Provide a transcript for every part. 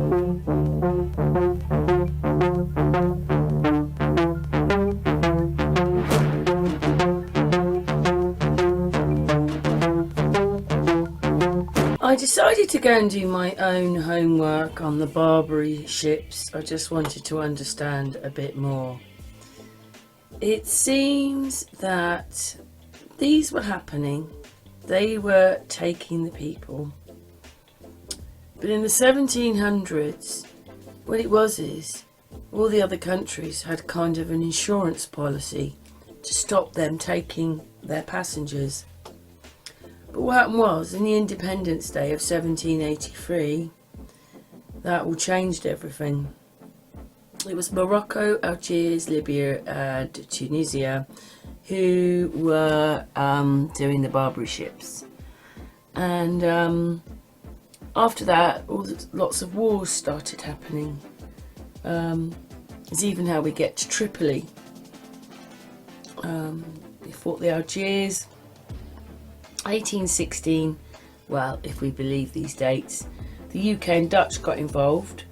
I decided to go and do my own homework on the Barbary ships. I just wanted to understand a bit more. It seems that these were happening. They were taking the people. But in the 1700s, what it was is all the other countries had kind of an insurance policy to stop them taking their passengers. But what happened was, in the Independence Day of 1783, that all changed everything. It was Morocco, Algiers, Libya and Tunisia who were doing the Barbary ships. And after that, lots of wars started happening. It's even how we get to Tripoli. We fought the Algiers. 1816, well, if we believe these dates, the UK and Dutch got involved,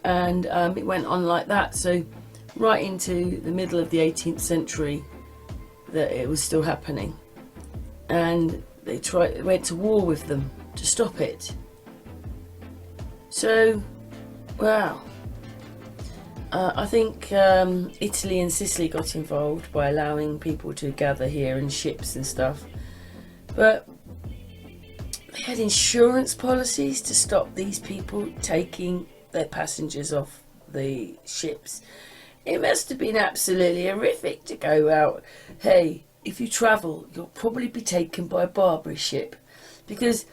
and it went on like that. So right into the middle of the 18th century that it was still happening, and they went to war with them to stop it. So, wow. I think Italy and Sicily got involved by allowing people to gather here and ships and stuff. But they had insurance policies to stop these people taking their passengers off the ships. It must have been absolutely horrific to go out. Hey, if you travel, you'll probably be taken by a Barbary ship. Because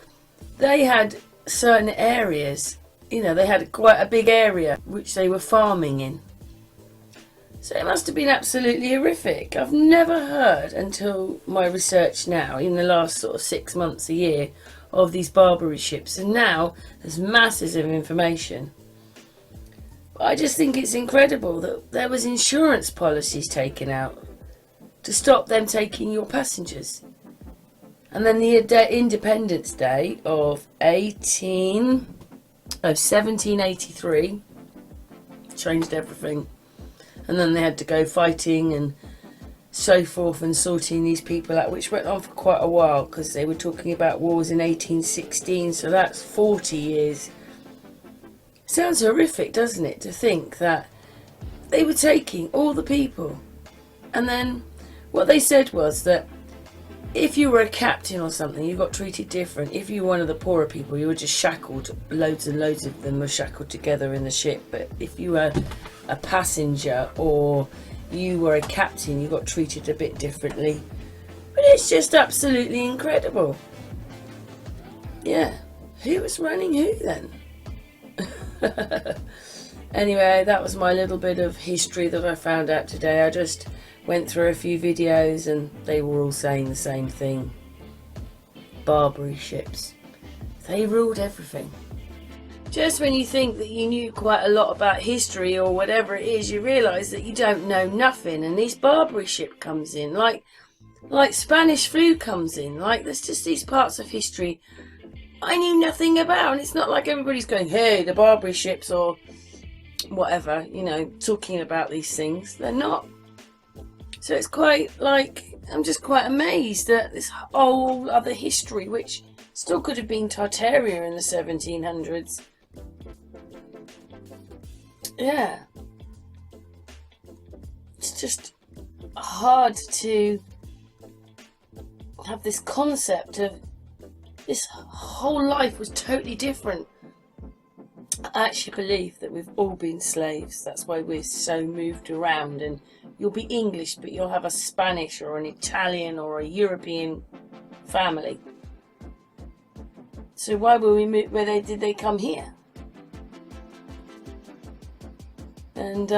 they had certain areas, you know, they had quite a big area which they were farming in. So it must have been absolutely horrific. I've never heard until my research now, in the last sort of 6 months, a year, of these Barbary ships. And now there's masses of information. But I just think it's incredible that there was insurance policies taken out to stop them taking your passengers. And then the Independence Day of 1783 changed everything. And then they had to go fighting and so forth and sorting these people out, which went on for quite a while, because they were talking about wars in 1816, so that's 40 years. Sounds horrific, doesn't it, to think that they were taking all the people. And then what they said was that if you were a captain or something, you got treated different. If you were one of the poorer people, you were just shackled. Loads and loads of them were shackled together in the ship. But if you were a passenger or you were a captain, you got treated a bit differently. But it's just absolutely incredible. Yeah, who was running who then? Anyway, that was my little bit of history that I found out today. I just went through a few videos and they were all saying the same thing. Barbary ships. They ruled everything. Just when you think that you knew quite a lot about history or whatever it is, you realise that you don't know nothing. And this Barbary ship comes in, like Spanish flu comes in. Like, there's just these parts of history I knew nothing about. And it's not like everybody's going, hey, the Barbary ships or whatever, you know, talking about these things. They're not. So it's quite like, I'm just quite amazed at this whole other history, which still could have been Tartaria in the 1700s. Yeah. It's just hard to have this concept of this whole life was totally different. I actually believe that we've all been slaves. That's why we're so moved around, and you'll be English, but you'll have a Spanish or an Italian or a European family. So why were we moved? Did they come here? And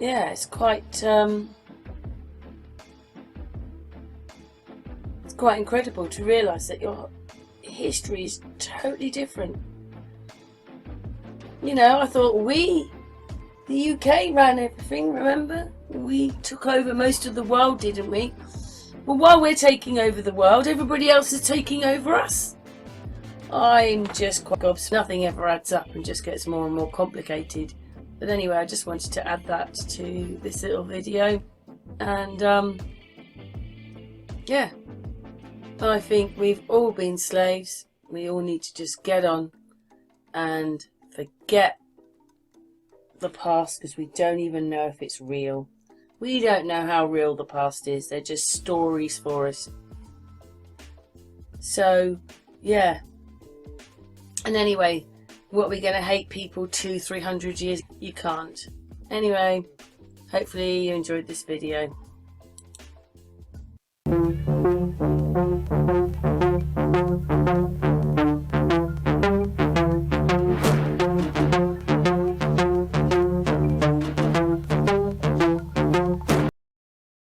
yeah, it's quite incredible to realise that your history is totally different. You know, I thought the UK ran everything, remember? We took over most of the world, didn't we? Well, while we're taking over the world, everybody else is taking over us. I'm just quite gobsmacked. Nothing ever adds up and just gets more and more complicated. But anyway, I just wanted to add that to this little video. And yeah, I think we've all been slaves. We all need to just get on and forget the past, because we don't even know if it's real. We don't know how real the past is. They're just stories for us. So, yeah. And anyway, what are we going to hate people 200-300 years? You can't. Anyway, hopefully you enjoyed this video.